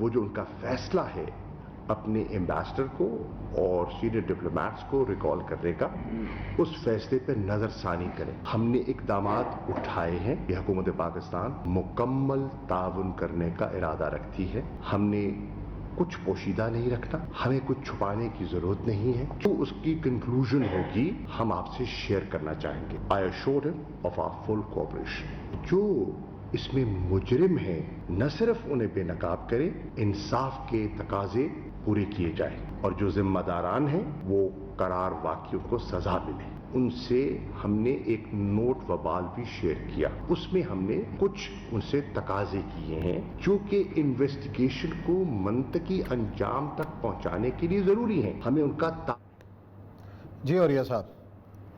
وہ جو ان کا فیصلہ ہے اپنے ایمبیسڈر کو اور سینئر ڈپلومیٹس کو ریکال کرنے کا، اس فیصلے پہ نظر ثانی کریں۔ ہم نے اقدامات اٹھائے ہیں، یہ حکومت پاکستان مکمل تعاون کرنے کا ارادہ رکھتی ہے۔ ہم نے کچھ پوشیدہ نہیں رکھنا، ہمیں کچھ چھپانے کی ضرورت نہیں ہے۔ جو اس کی کنکلوژن ہوگی ہم آپ سے شیئر کرنا چاہیں گے۔ I assured him of our full cooperation۔ جو اس میں مجرم ہیں نہ صرف انہیں بے نقاب کریں، انصاف کے تقاضے پورے کیے جائیں، اور جو ذمہ داران ہیں وہ قرار واقعیوں کو سزا ملے۔ ان سے ہم نے ایک نوٹ وبال بھی شیئر کیا، اس میں ہم نے کچھ ان سے تقاضے کیے ہیں جو کہ انویسٹیگیشن کو منطقی انجام تک پہنچانے کے لیے ضروری ہیں۔ ہمیں ان کا جی عوریہ صاحب،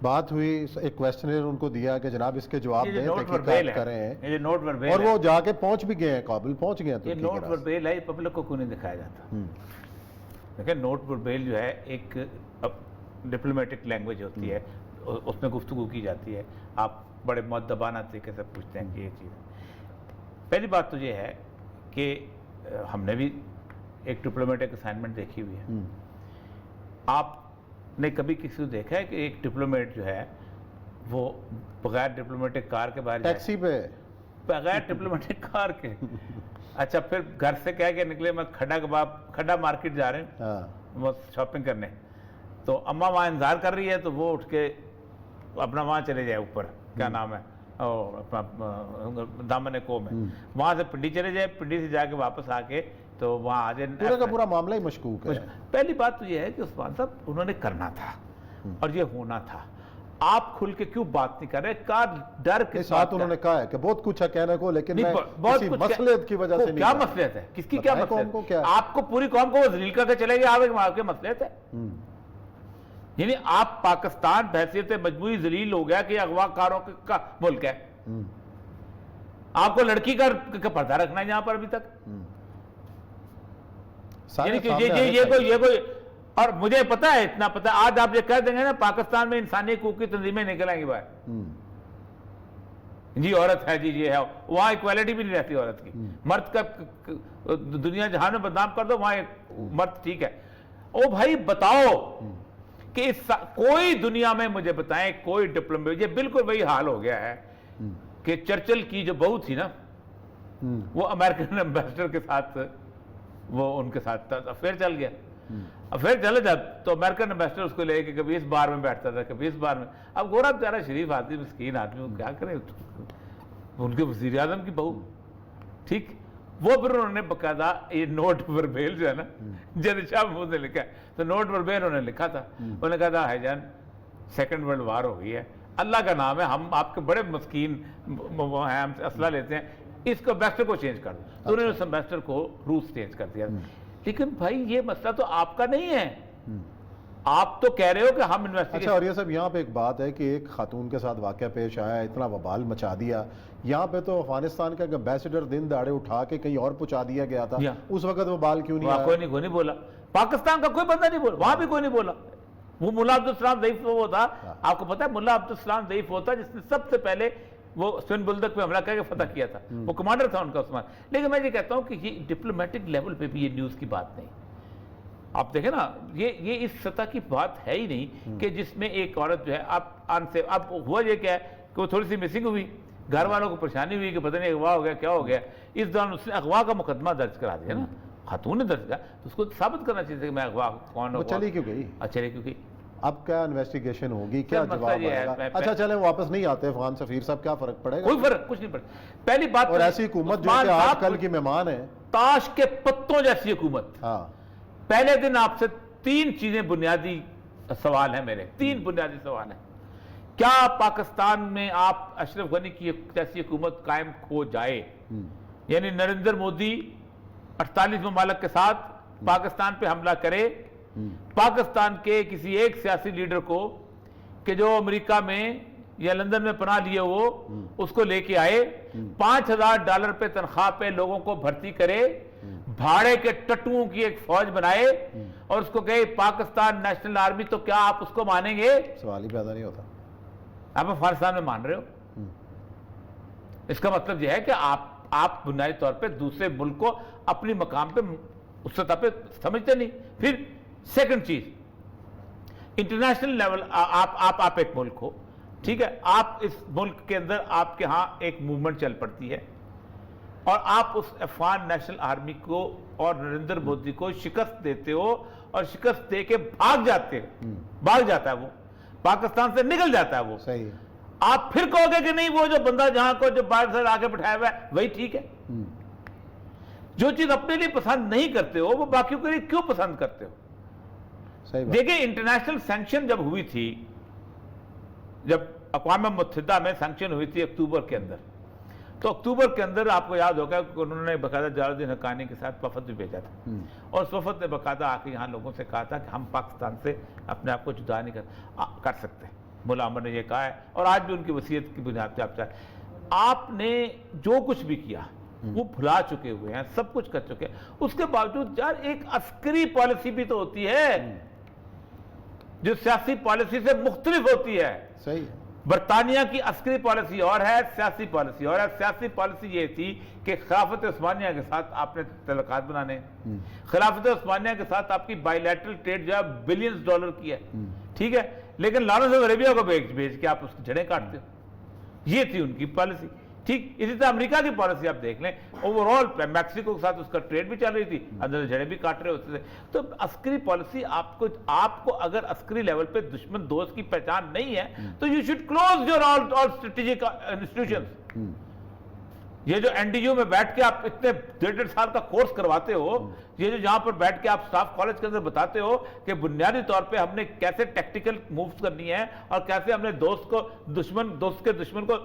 بات ہوئی، ایک کویسچنر ان کو دیا کہ جناب اس کے جواب دیں، تحقیقات کریں، اور وہ جا کے پہنچ بھی گئے ہیں، کابل پہنچ گئے ہیں۔ یہ نوٹ پر بیل ہے، پبلک کو کیوں نہیں دکھایا جاتا؟ دیکھیں نوٹ پر بیل جو ہے ایک ڈپلومیٹک لینگویج ہوتی ہے، اس میں گفتگو کی جاتی ہے، آپ بڑے مؤدبانہ طریقے سے پوچھتے ہیں کہ یہ چیز۔ پہلی بات تو یہ ہے کہ ہم نے بھی ایک ڈپلومیٹک اسائنمنٹ دیکھی ہوئی ہے۔ آپ نے کبھی کسی کو دیکھا ہے کہ ایک ڈپلومیٹ جو ہے وہ بغیر ڈپلومیٹک کار کے باہر ٹیکسی پہ بغیر ڈپلومیٹک کار کے؟ اچھا پھر گھر سے کہہ کے نکلے میں کھڈا مارکیٹ جا رہے ہیں وہ شاپنگ کرنے، تو اماں وہاں انتظار کر رہی ہے، تو وہ اٹھ کے اپنا وہاں چلے جائے اوپر، کیا نام ہے، اور اپنا دامن کو میں، وہاں سے پنڈی چلے جائے، پنڈی سے جا کے واپس آ کے تو وہاں آ جائے۔ پورا کا پورا معاملہ ہی مشکوک ہے۔ پہلی بات تو یہ ہے کہ عثمان صاحب انہوں نے کرنا تھا اور یہ ہونا تھا، آپ کھل کے کیوں بات نہیں کر رہے؟ کا ڈر کے ساتھ انہوں نے کہا ہے کہ بہت کچھ ہے کہنے کو، لیکن میں کسی مسئلے کی وجہ سے نہیں۔ کیا مسئلہ ہے؟ کس کی کیا مسئلہ ہے؟ آپ کو پوری قوم کو وہ ذلیل کر کے چلے گئے، آپ کے مسئلہ ہے؟ یعنی آپ پاکستان بحیثیت مجموعی ذلیل ہو گیا کہ اغوا کاروں کا ملک ہے۔ آپ کو لڑکی کا پردہ رکھنا ہے یہاں پر ابھی تک، یعنی کہ یہ کوئی، اور مجھے پتا ہے، اتنا پتا ہے، آج آپ یہ کہہ دیں گے نا پاکستان میں انسانی حقوق کی تنظیمیں نکل آئیں گی باہر، جی عورت ہے، جی یہ ہے، وہاں ایکویلٹی بھی نہیں رہتی عورت کی، مرد کا دنیا جہاں میں بدنام کر دو، وہاں مرد ٹھیک ہے۔ او بھائی بتاؤ کہ کوئی دنیا میں مجھے بتائیں کوئی ڈپلومیٹ، یہ بالکل وہی حال ہو گیا ہے کہ چرچل کی جو بہو تھی نا، وہ امریکن ایمبیسڈر کے ساتھ، وہ ان کے ساتھ افیئر چل گیا، افیئر چلے جب تو امریکن ایمبیسڈر اس کو لے کے کبھی اس بار میں بیٹھتا تھا، کبھی اس بار میں۔ اب گورا بیچارہ شریف آدمی، مسکین آدمی، وہ کیا کرے، ان کے وزیر اعظم کی بہو، ٹھیک، وہ پھر انہوں نے باقاعدہ یہ نوٹ پر بیل جو ہے نا، جد شاہ محمود نے لکھا ہے، تو نوٹ پر بیل انہوں نے لکھا تھا، انہوں نے کہا تھا بھائی جان سیکنڈ ورلڈ وار ہو گئی ہے، اللہ کا نام ہے، ہم آپ کے بڑے مسکین ہیں، ہم سے اسلحہ لیتے ہیں، اس کو ایمبیسڈر کو چینج کر دو، تو انہوں نے اس ایمبیسڈر کو روس چینج کر دیا۔ لیکن بھائی یہ مسئلہ تو آپ کا نہیں ہے، آپ تو کہہ رہے ہو کہ ہم انویسٹیگیشن۔ اچھا عوریہ صاحب، یہاں پہ ایک بات ہے کہ ایک خاتون کے ساتھ واقعہ پیش آیا، اتنا وبال مچا دیا، یہاں پہ تو افغانستان کا ایمبیسڈر دن دہاڑے اٹھا کے کہیں اور پہنچا دیا گیا تھا، اس وقت وبال کیوں نہیں آیا؟ کوئی نہیں بولا، پاکستان کا کوئی بندہ نہیں بولا، وہاں بھی کوئی نہیں بولا۔ وہ ملا عبدالسلام ضعیف وہ تھا، آپ کو پتا ہے ملا عبدالسلام ضعیف ہوتا جس نے سب سے پہلے وہ سن بلدک پہ حملہ کر کے فتح کیا تھا، وہ کمانڈر تھا ان کا عثمان۔ لیکن میں یہ کہتا ہوں کہ یہ ڈپلومیٹک لیول پہ بھی یہ نیوز کی بات نہیں، آپ دیکھیں نا، یہ اس سطح کی بات ہے ہی نہیں کہ جس میں ایک عورت جو ہے اب ہوا یہ کیا ہے کہ وہ تھوڑی سی مسنگ ہوئی، گھر والوں کو پریشانی ہوئی کہ پتہ نہیں اغوا ہو گیا، کیا ہو گیا، اس دوران اس نے اغوا کا مقدمہ درج کرا دیا نا، خاتون نے درج کیا، تو اس کو ثابت کرنا چاہیے کہ میں اغوا کون ہوں، چلی کیوں گئی؟ چلی کیوں گئی؟ اب کیا انویسٹیگیشن ہوگی، کیا جواب آئے گا؟ اچھا چلیں واپس نہیں آتے، افغان سفیر صاحب کیا فرق پڑے گا؟ کوئی فرق کچھ نہیں پڑے۔ پہلی بات، اور ایسی حکومت جو کہ آج کل کی مہمان ہے، تاش کے پتوں جیسی حکومت، پہلے دن آپ سے 3 چیزیں بنیادی سوال ہیں میرے، 3 بنیادی سوال ہیں۔ کیا پاکستان میں آپ اشرف غنی کی جیسی حکومت قائم ہو جائے، یعنی نریندر مودی 48 ممالک کے ساتھ پاکستان پہ حملہ کرے، پاکستان کے کسی ایک سیاسی لیڈر کو کہ جو امریکہ میں یا لندن میں پناہ لیے وہ اس کو لے کے آئے، $5000 پہ تنخواہ پہ لوگوں کو بھرتی کرے، بھاڑے کے ٹٹوؤں کی ایک فوج بنائے اور اس کو کہے پاکستان نیشنل آرمی، تو کیا آپ اس کو مانیں گے؟ سوال ہی پیدا نہیں ہوتا۔ آپ افغانستان میں مان رہے ہو، اس کا مطلب یہ ہے کہ آپ بنیادی طور پہ دوسرے ملک کو اپنی مقام پہ اس سطح پہ سمجھتے نہیں. پھر سیکنڈ چیز, انٹرنیشنل لیول آپ ایک ملک ہو, ٹھیک ہے, آپ اس ملک کے اندر آپ کے ہاں ایک موومنٹ چل پڑتی ہے اور آپ اس افغان نیشنل آرمی کو اور نریندر مودی کو شکست دیتے ہو اور شکست دے کے بھاگ جاتے ہو, بھاگ جاتا ہے وہ, پاکستان سے نکل جاتا ہے وہ, صحیح, آپ پھر کہو گے کہ نہیں وہ جو بندہ جہاں کو جو باہر سے آگے بٹھایا ہوا ہے وہی ٹھیک ہے. جو چیز اپنے لیے پسند نہیں کرتے ہو وہ باقیوں کے لیے کیوں پسند کرتے ہو؟ دیکھیں انٹرنیشنل سینکشن جب ہوئی تھی, جب اقوام متحدہ میں سینکشن ہوئی تھی اکتوبر کے اندر, تو اکتوبر کے اندر آپ کو یاد ہوگا کہ انہوں نے باقاعدہ جلال الدین حقانی کے ساتھ وفد بھی بھیجا تھا, اور اس وفد نے باقاعدہ آ کے یہاں لوگوں سے کہا تھا کہ ہم پاکستان سے اپنے آپ کو جدا نہیں کر سکتے. مولا عمر نے یہ کہا ہے اور آج بھی ان کی وصیت کی بنیاد پہ آپ نے جو کچھ بھی کیا وہ بھلا چکے ہوئے ہیں, سب کچھ کر چکے ہیں. اس کے باوجود یار ایک عسکری پالیسی بھی تو ہوتی ہے جو سیاسی پالیسی سے مختلف ہوتی ہے. صحیح. برطانیہ کی عسکری پالیسی اور ہے, سیاسی پالیسی اور ہے. سیاسی پالیسی یہ تھی کہ خلافت عثمانیہ کے ساتھ آپ نے تعلقات بنانے, خلافت عثمانیہ کے ساتھ آپ کی بائی لیٹرل ٹریڈ جو ہے بلینز ڈالر کی ہے, ٹھیک ہے, لیکن لارنس آف عربیہ کو بھیج کے آپ اس کی جڑیں کاٹتے ہو. یہ تھی ان کی پالیسی, ٹھیک. اسی طرح امریکہ کی پالیسی آپ دیکھ لیں, اوور آل میکسیکو کے ساتھ اس کا ٹریڈ بھی چل رہی تھی, اندر جڑیں بھی کاٹ رہے ہوتے تھے. تو عسکری پالیسی آپ کو اگر عسکری لیول پہ دشمن دوست کی پہچان نہیں ہے تو you should close your all strategic institutions. یہ جو این ڈی یو میں بیٹھ کے آپ اتنے 1.5 سال کا کورس کرواتے ہو, یہ جو جہاں پر بیٹھ کے آپ سٹاف کالج کے اندر بتاتے ہو کہ بنیادی طور پہ ہم نے کیسے ٹیکٹیکل مووز کرنی ہے اور کیسے ہم نے دوست کے دشمن کو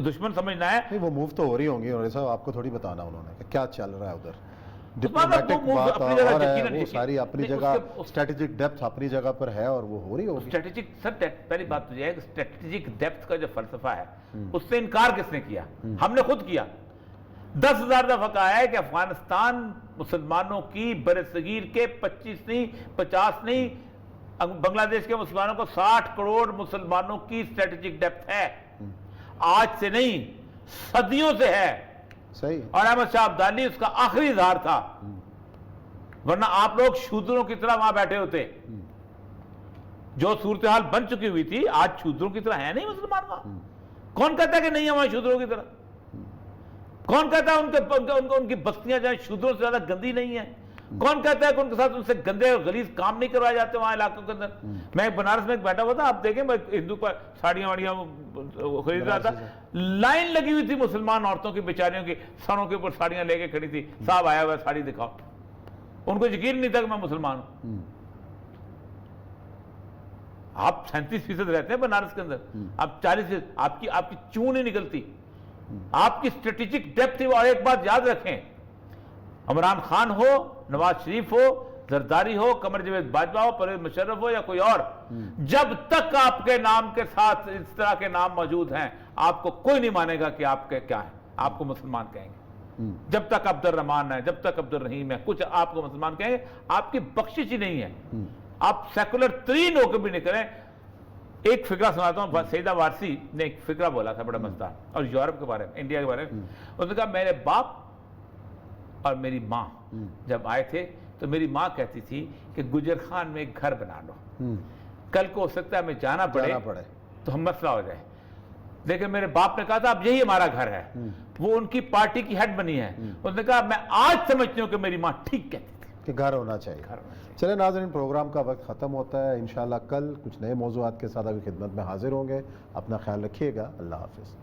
دشمن سمجھنا ہے. وہ موو تو ہو رہی ہوں گی, اور صاحب آپ کو تھوڑی بتانا انہوں نے کہ کیا چل رہا ہے ادھر. ڈپلومیٹک بات اور ہے, وہ ساری اپنی جگہ, اسٹریٹجک ڈیپتھ اپنی جگہ پر ہے اور وہ ہو رہی ہوگی. اسٹریٹجک سر, پہلی بات تو یہ ہے کہ اسٹریٹجک ڈیپتھ کا جو فلسفہ ہے اس سے انکار کس نے کیا؟ ہم نے خود کیا. 10,000 دفعہ کہا ہے کہ افغانستان مسلمانوں کی برصغیر کے 25 نہیں 50 نہیں, بنگلہ دیش کے مسلمانوں کو 60 کروڑ مسلمانوں کی اسٹریٹجک ڈیپتھ ہے. آج سے نہیں, صدیوں سے ہے. صحیح. اور احمد شاہ ابدالی اس کا آخری اظہار تھا, ورنہ آپ لوگ شودروں کی طرح وہاں بیٹھے ہوتے. جو صورتحال بن چکی ہوئی تھی, آج شودروں کی طرح ہے نہیں مسلمان وہاں. کون کہتا ہے کہ نہیں ہے وہاں شودروں کی طرح؟ کون کہتا ہے ان کی بستیاں جائیں شودروں سے زیادہ گندی نہیں ہیں؟ کون کہتا ہے کہ ان کے ساتھ ان سے گندے اور غلیظ کام نہیں کروائے جاتے وہاں علاقوں کے اندر؟ میں بنارس میں بیٹھا ہوا تھا, آپ دیکھیں میں ہندو پر ساڑیاں واڑیاں خرید رہا تھا, لائن لگی ہوئی تھی مسلمان عورتوں کی بیچاریوں کی, سروں کے اوپر ساڑیاں لے کے کھڑی تھی. صاحب آیا ہوا ہے ساڑی دکھاؤ. ان کو یقین نہیں تھا کہ میں مسلمان ہوں. آپ 37% رہتے ہیں بنارس کے اندر, آپ 40%, آپ کی چون نہیں نکلتی. آپ کی اسٹریٹجک ڈیپتھ تھی. اور ایک بات یاد رکھیں, عمران خان ہو, نواز شریف ہو, زرداری ہو, قمر جاوید باجوہ ہو, پرویز مشرف ہو یا کوئی اور, جب تک آپ کے نام کے ساتھ اس طرح کے نام موجود ہیں آپ کو کوئی نہیں مانے گا کہ آپ کے کیا ہیں, آپ کو مسلمان کہیں گے. جب تک عبد الرحمان ہے, جب تک عبد الرحیم ہے, کچھ آپ کو مسلمان کہیں گے. آپ کی بخشش ہی نہیں ہے. آپ سیکولر ترین ہو کے بھی نہیں کریں. ایک فقرہ سناتا ہوں, سیدہ وارسی نے ایک فقرہ بولا تھا بڑا مزدار, اور یورپ کے بارے میں, انڈیا کے بارے میں. اس نے کہا میرے باپ اور میری ماں جب آئے تھے تو میری ماں کہتی تھی کہ گجر خان میں ایک گھر بنا لو, کل کو ہو سکتا ہے ہمیں جانا پڑے تو ہم مسئلہ ہو جائے. لیکن میرے باپ نے کہا تھا اب یہی ہمارا گھر ہے. وہ ان کی پارٹی کی ہیڈ بنی ہے. اس نے کہا میں آج سمجھتی ہوں کہ میری ماں ٹھیک کہتی تھی کہ گھر ہونا چاہیے. چلے ناظرین, پروگرام کا وقت ختم ہوتا ہے. انشاءاللہ کل کچھ نئے موضوعات کے ساتھ ابھی خدمت میں حاضر ہوں گے. اپنا خیال رکھیے گا. اللہ حافظ.